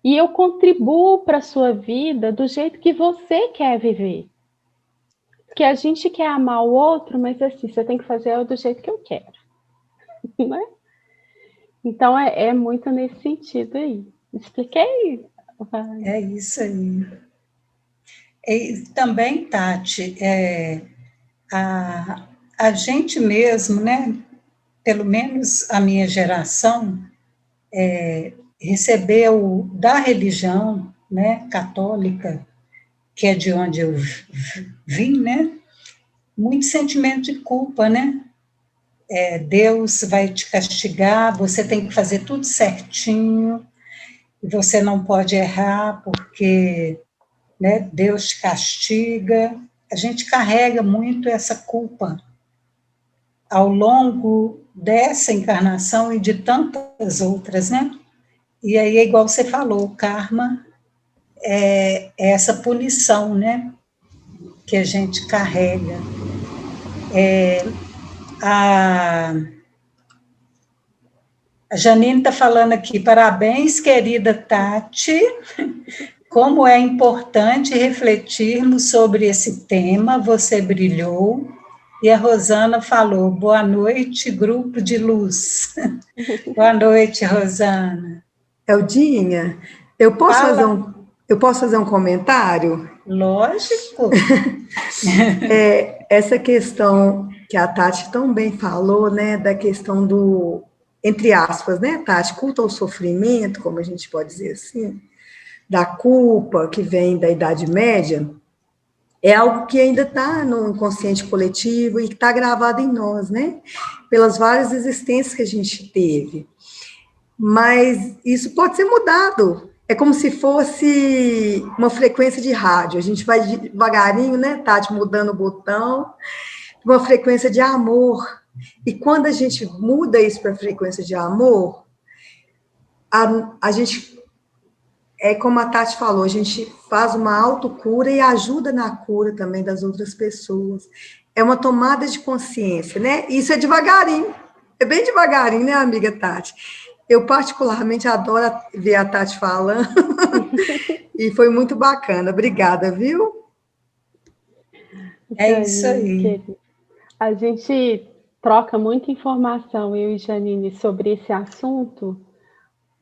E eu contribuo para a sua vida do jeito que você quer viver. Porque a gente quer amar o outro, mas assim, você tem que fazer do jeito que eu quero. Né? Então, é muito nesse sentido aí. Expliquei? É isso aí. E também, Tati, a gente mesmo, né, pelo menos a minha geração, recebeu da religião, né, católica, que é de onde eu vim, né, muito sentimento de culpa, né? Deus vai te castigar, você tem que fazer tudo certinho, e você não pode errar, porque, né, Deus te castiga. A gente carrega muito essa culpa ao longo dessa encarnação e de tantas outras, né? E aí é igual você falou, o karma é essa punição, né? que a gente carrega. A Janine está falando aqui, parabéns, querida Tati, como é importante refletirmos sobre esse tema, você brilhou. E a Rosana falou, boa noite, grupo de luz. Boa noite, Rosana. Eldinha, eu posso fazer um comentário? Lógico. Essa questão que a Tati tão bem falou, né, da questão do, entre aspas, né, Tati, culto ao sofrimento, como a gente pode dizer assim, da culpa que vem da Idade Média, é algo que ainda está no inconsciente coletivo e que está gravado em nós, né, pelas várias existências que a gente teve. Mas isso pode ser mudado. É como se fosse uma frequência de rádio. A gente vai devagarinho, né, Tati, mudando o botão, uma frequência de amor. E quando a gente muda isso para frequência de amor, a gente, é como a Tati falou, a gente faz uma autocura e ajuda na cura também das outras pessoas. É uma tomada de consciência, né? Isso é devagarinho. É bem devagarinho, né, amiga Tati? Eu, particularmente, adoro ver a Tati falando, e foi muito bacana. Obrigada, viu? É isso aí. A gente troca muita informação, eu e Janine, sobre esse assunto,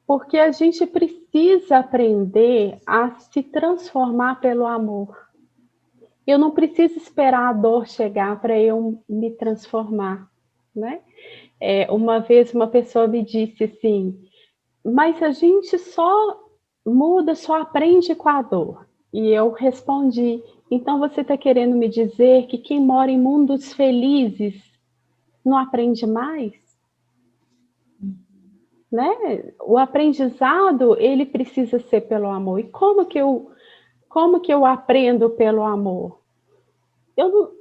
porque a gente precisa aprender a se transformar pelo amor. Eu não preciso esperar a dor chegar para eu me transformar, né? Uma vez uma pessoa me disse assim, mas a gente só muda, só aprende com a dor. E eu respondi, então você está querendo me dizer que quem mora em mundos felizes não aprende mais? Né? O aprendizado, ele precisa ser pelo amor. E como que eu aprendo pelo amor?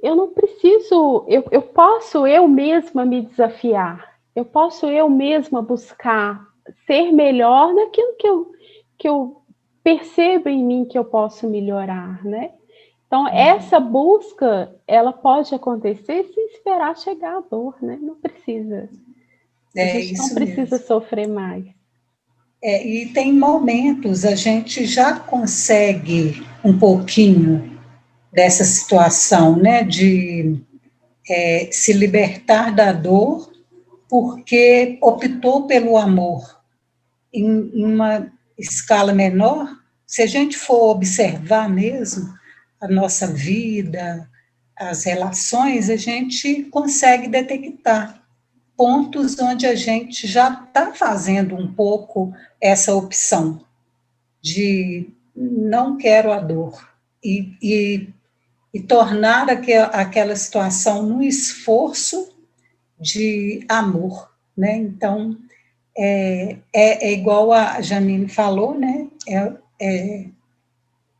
Eu não preciso, eu posso eu mesma me desafiar, eu posso eu mesma buscar ser melhor naquilo que eu percebo em mim que eu posso melhorar, né? Então, essa busca, ela pode acontecer sem esperar chegar a dor, né? Não precisa. A gente não precisa sofrer mais. E tem momentos, a gente já consegue um pouquinho dessa situação, né, de se libertar da dor, porque optou pelo amor em uma escala menor. Se a gente for observar mesmo a nossa vida, as relações, a gente consegue detectar pontos onde a gente já está fazendo um pouco essa opção de não quero a dor e tornar aquela situação um esforço de amor, né? Então, é igual a Janine falou, né?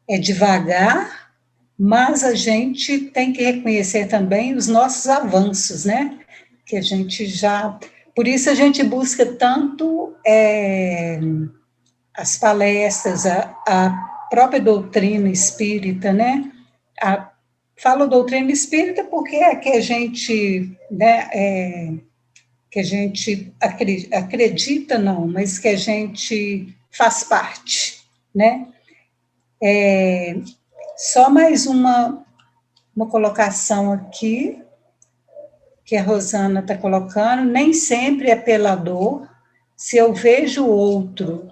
É devagar, mas a gente tem que reconhecer também os nossos avanços, né? Que a gente já... Por isso a gente busca tanto as palestras, a própria doutrina espírita, né? Falo doutrina espírita porque é que a gente, né, que a gente acredita, não, mas que a gente faz parte, né? Só mais uma colocação aqui, que a Rosana está colocando, nem sempre é pela dor, se eu vejo o outro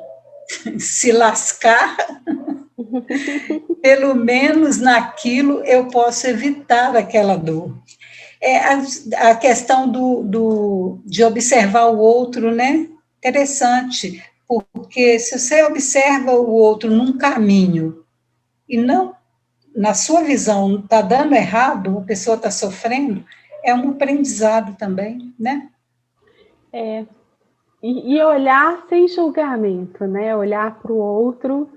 se lascar, pelo menos naquilo eu posso evitar aquela dor. A questão de observar o outro, né? Interessante, porque se você observa o outro num caminho e não, na sua visão, está dando errado, a pessoa está sofrendo, é um aprendizado também, né? E olhar sem julgamento, né? Olhar para o outro,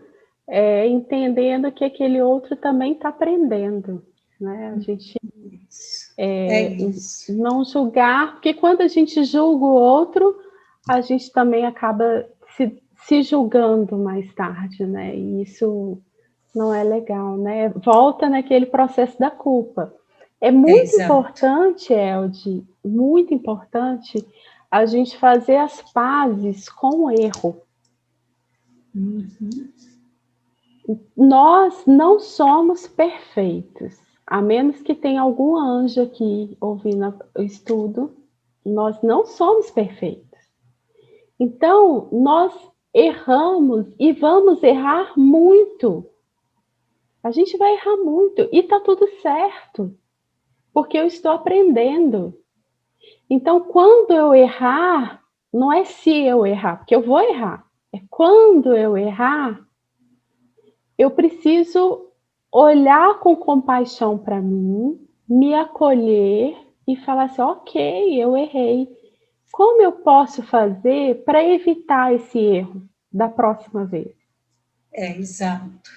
entendendo que aquele outro também está aprendendo, né? A gente não julgar, porque quando a gente julga o outro, a gente também acaba se julgando mais tarde, né? E isso Não é legal, né? Volta naquele processo da culpa. É muito importante, Elde, muito importante a gente fazer as pazes com o erro. Nós não somos perfeitos, a menos que tenha algum anjo aqui ouvindo o estudo, nós não somos perfeitos. Então, nós erramos e vamos errar muito. A gente vai errar muito e tá tudo certo, porque eu estou aprendendo. Então, quando eu errar, não é se eu errar, porque eu vou errar. É quando eu errar, eu preciso olhar com compaixão para mim, me acolher e falar assim, ok, eu errei. Como eu posso fazer para evitar esse erro da próxima vez? Exato.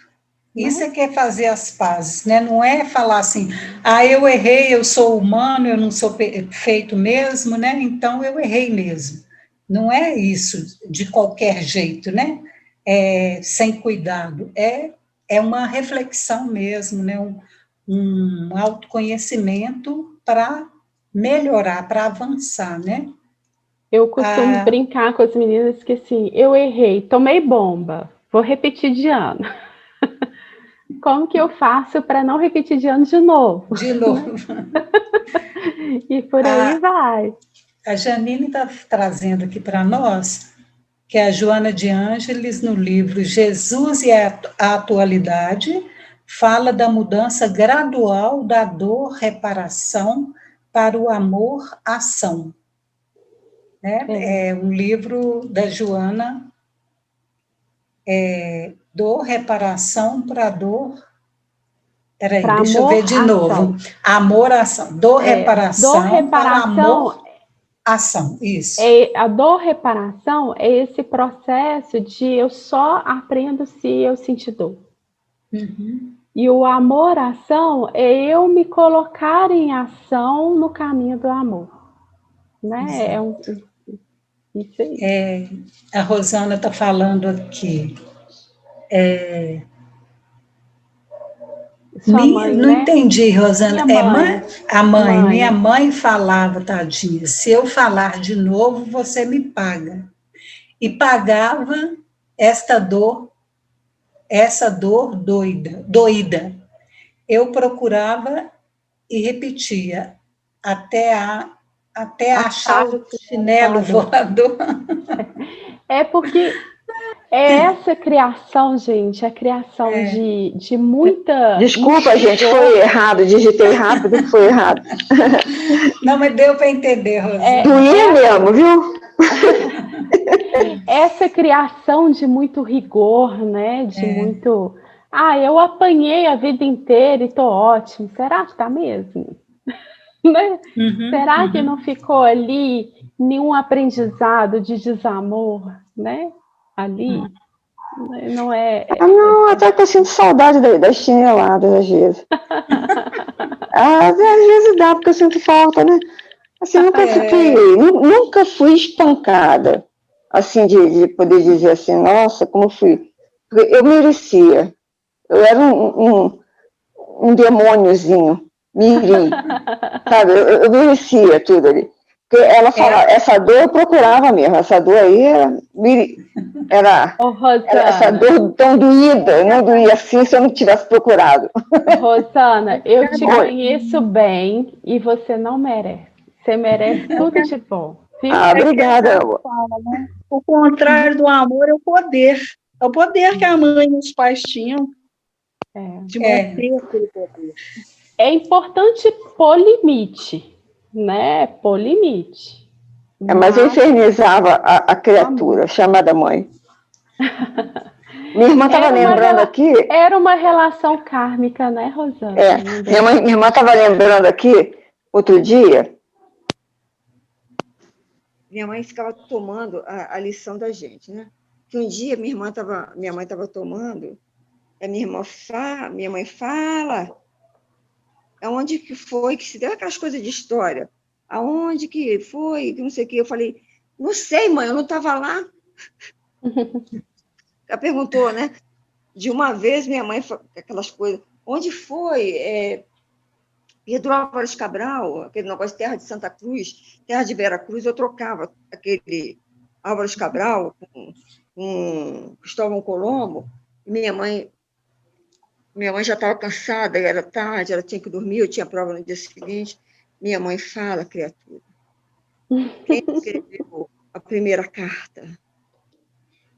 Né? Isso é que é fazer as pazes, né? Não é falar assim, eu errei, eu sou humano, eu não sou perfeito mesmo, né? Então eu errei mesmo. Não é isso de qualquer jeito, né? Sem cuidado. É uma reflexão mesmo, né? Um autoconhecimento para melhorar, para avançar, né? Eu costumo brincar com as meninas que assim, eu errei, tomei bomba, vou repetir de ano. Como que eu faço para não repetir de ano de novo? De novo. E por aí vai. A Janine está trazendo aqui para nós que a Joana de Ângeles, no livro Jesus e a Atualidade, fala da mudança gradual da dor-reparação para o amor-ação. Né? É um livro da Joana, dor-reparação para dor... Peraí, deixa eu ver de novo. Amor-ação. Dor-reparação para amor-ação. Isso. A dor-reparação é esse processo de eu só aprendo se eu sentir dor. E o amor-ação é eu me colocar em ação no caminho do amor. Né? Isso aí. A Rosana está falando aqui. Mãe, não entendi, Rosana. A mãe. Minha mãe mãe falava, tadinha, se eu falar de novo, você me paga. E pagava essa dor doída. Eu procurava e repetia até achar o chinelo voador. É porque essa criação, gente, a criação de muita... Desculpa, gente, foi errado, digitei rápido, foi errado. Não, mas deu para entender, Rosana. Doía mesmo, viu? Essa criação de muito rigor, né? De muito... eu apanhei a vida inteira e tô ótimo. Será que tá mesmo? Né? Será que não ficou ali nenhum aprendizado de desamor, né? Ali? Não é... Não, até que eu sinto saudade das chineladas, às vezes. Às vezes dá, porque eu sinto falta, né? Assim, nunca fui espancada, assim, de poder dizer assim, nossa, como fui. Porque eu merecia. Eu era um demôniozinho, mirim, sabe? Eu merecia tudo ali. Porque ela falava, essa dor eu procurava mesmo, essa dor aí era essa dor tão doída, não doía assim se eu não tivesse procurado. Rosana, eu te conheço bem e você não merece. Você merece tudo de bom. Obrigada. O contrário do amor é o poder. É o poder que a mãe e os pais tinham de manter aquele poder. É importante pôr limite, né? Pôr limite. Mas eu infernizava a criatura, chamada mãe. Minha irmã estava lembrando aqui... Era uma relação kármica, né, Rosana? Minha irmã estava lembrando aqui, outro dia... Minha mãe ficava tomando a lição da gente, né? Que um dia minha mãe estava tomando, minha mãe fala, aonde que foi, que se deu aquelas coisas de história, aonde que foi, que não sei o que, eu falei, não sei, mãe, eu não estava lá. Ela perguntou, né? De uma vez, minha mãe, aquelas coisas, onde foi? Pedro Álvares Cabral, aquele negócio de terra de Santa Cruz, terra de Vera Cruz, eu trocava aquele Álvares Cabral com Cristóvão Colombo, e minha mãe já estava cansada, era tarde, ela tinha que dormir, eu tinha prova no dia seguinte. Minha mãe fala, criatura, quem escreveu a primeira carta?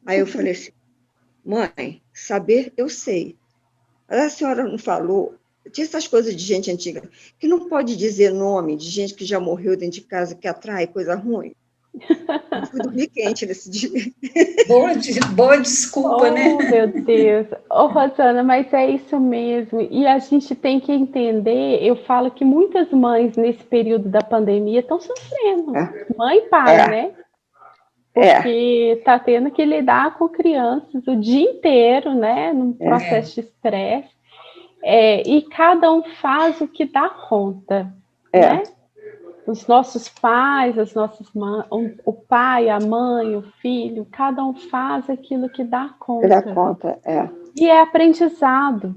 Aí eu falei assim, mãe, saber eu sei. A senhora não falou, tinha essas coisas de gente antiga, que não pode dizer nome de gente que já morreu dentro de casa, que atrai coisa ruim. Eu fui dormir quente nesse dia. Boa desculpa, né? Oh, meu Deus. Ô, Rosana, mas é isso mesmo. E a gente tem que entender, eu falo que muitas mães nesse período da pandemia estão sofrendo. Mãe e pai, né? Porque tá tendo que lidar com crianças o dia inteiro, né? Num processo de estresse. E cada um faz o que dá conta, né? Os nossos pais, as nossas mães, o pai, a mãe, o filho, cada um faz aquilo que dá conta. Dá conta, E é aprendizado.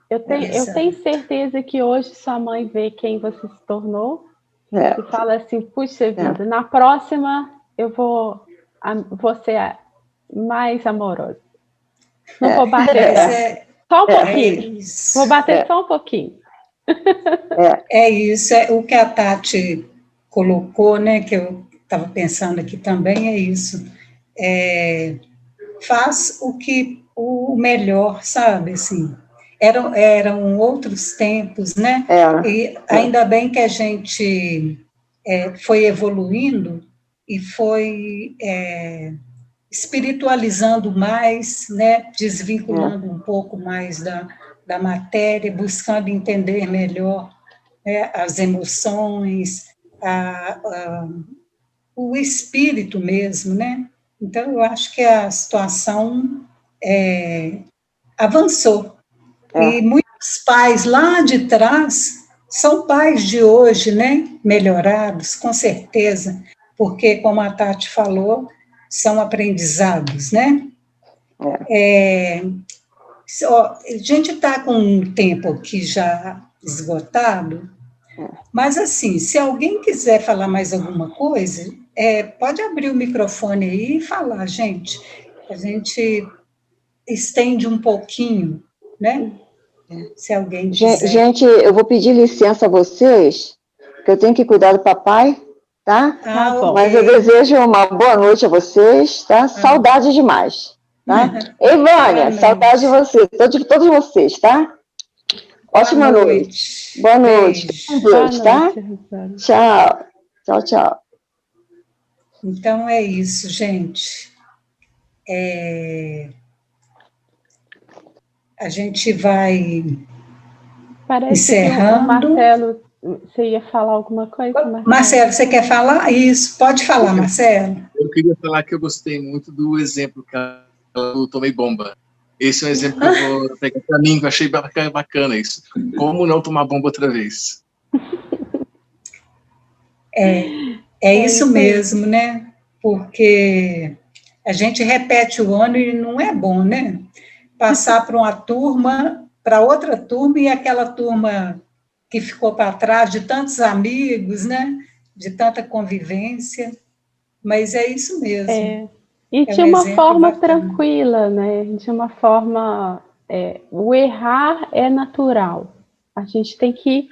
Eu tenho certeza que hoje sua mãe vê quem você se tornou e fala assim, puxa vida, na próxima eu vou ser mais amorosa. Não vou bater só um pouquinho. Vou bater só um pouquinho. É isso, o que a Tati colocou, né, que eu estava pensando aqui também, é isso. Faz o melhor, sabe, assim. Eram outros tempos, né? E ainda bem que a gente foi evoluindo e foi espiritualizando mais, né? Desvinculando um pouco mais da matéria, buscando entender melhor, né, as emoções, o espírito mesmo, né? Então, eu acho que a situação avançou. E muitos pais lá de trás são pais de hoje, né? Melhorados, com certeza, porque, como a Tati falou, são aprendizados, né? A gente está com um tempo aqui já esgotado, mas, assim, se alguém quiser falar mais alguma coisa, pode abrir o microfone aí e falar, gente. A gente estende um pouquinho, né? Se alguém quiser. Gente, eu vou pedir licença a vocês, porque eu tenho que cuidar do papai, tá? Mas eu desejo uma boa noite a vocês, tá? Saudade demais, tá? Evânia, saudade de você, de todos vocês, tá? Ótima noite. Boa noite. Com Deus, tá? Tchau. Tchau, tchau. Então, é isso, gente. A gente vai encerrando. Que o Marcelo, você ia falar alguma coisa, Marcelo? Marcelo, você quer falar? Isso, pode falar, Marcelo. Eu queria falar que eu gostei muito do exemplo que eu tomei bomba. Esse é um exemplo que eu vou pegar para mim, que eu achei bacana isso. Como não tomar bomba outra vez? É isso mesmo, né? Porque a gente repete o ano e não é bom, né? Passar para uma turma, para outra turma, e aquela turma que ficou para trás, de tantos amigos, né? De tanta convivência. Mas é isso mesmo. E de uma forma tranquila, né? De uma forma... o errar é natural. A gente tem que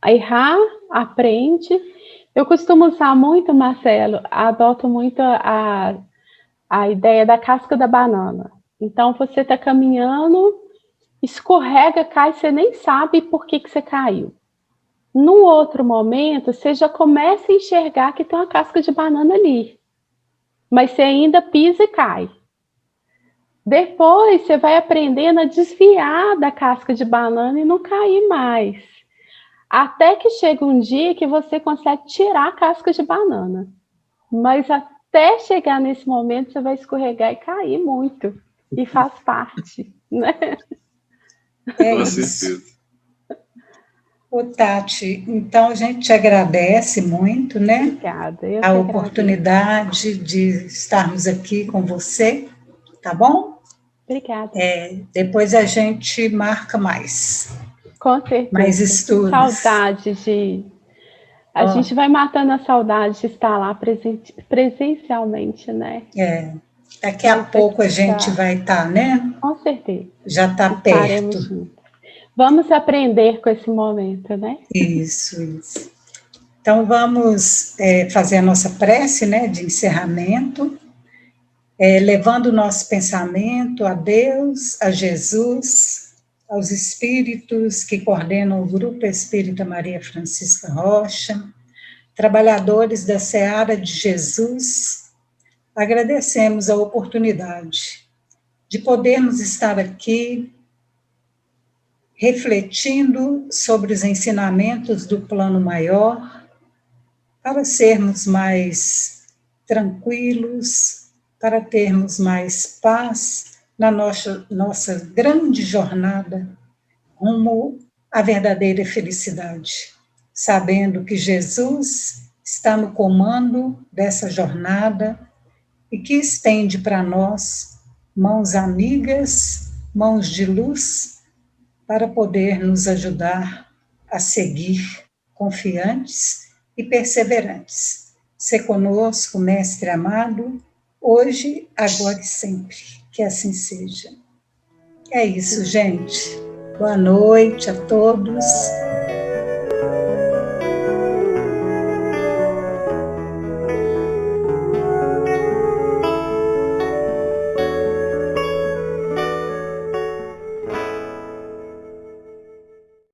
errar, aprende. Eu costumo usar muito, Marcelo, adoto muito a ideia da casca da banana. Então, você está caminhando, escorrega, cai, você nem sabe por que você caiu. Num outro momento, você já começa a enxergar que tem uma casca de banana ali. Mas você ainda pisa e cai. Depois, você vai aprendendo a desviar da casca de banana e não cair mais. Até que chega um dia que você consegue tirar a casca de banana. Mas até chegar nesse momento, você vai escorregar e cair muito. E faz parte, né? Com certeza. Ô, Tati, então a gente te agradece muito, né? Obrigada. A oportunidade de estarmos aqui com você, tá bom? Obrigada. Depois a gente marca mais. Com certeza. Mais estudos. Saudade de... A gente vai matando a saudade de estar lá presencialmente, né? Daqui a pouco a gente vai estar, né? Com certeza. Já está perto. Juntos. Vamos aprender com esse momento, né? Isso. Então, vamos fazer a nossa prece, né, de encerramento, levando o nosso pensamento a Deus, a Jesus, aos espíritos que coordenam o Grupo Espírita Maria Francisca Rocha, trabalhadores da Seara de Jesus. Agradecemos a oportunidade de podermos estar aqui refletindo sobre os ensinamentos do plano maior, para sermos mais tranquilos, para termos mais paz na nossa grande jornada rumo à verdadeira felicidade, sabendo que Jesus está no comando dessa jornada e que estende para nós mãos amigas, mãos de luz, para poder nos ajudar a seguir confiantes e perseverantes. Se conosco, Mestre amado, hoje, agora e sempre. Que assim seja. É isso, gente. Boa noite a todos.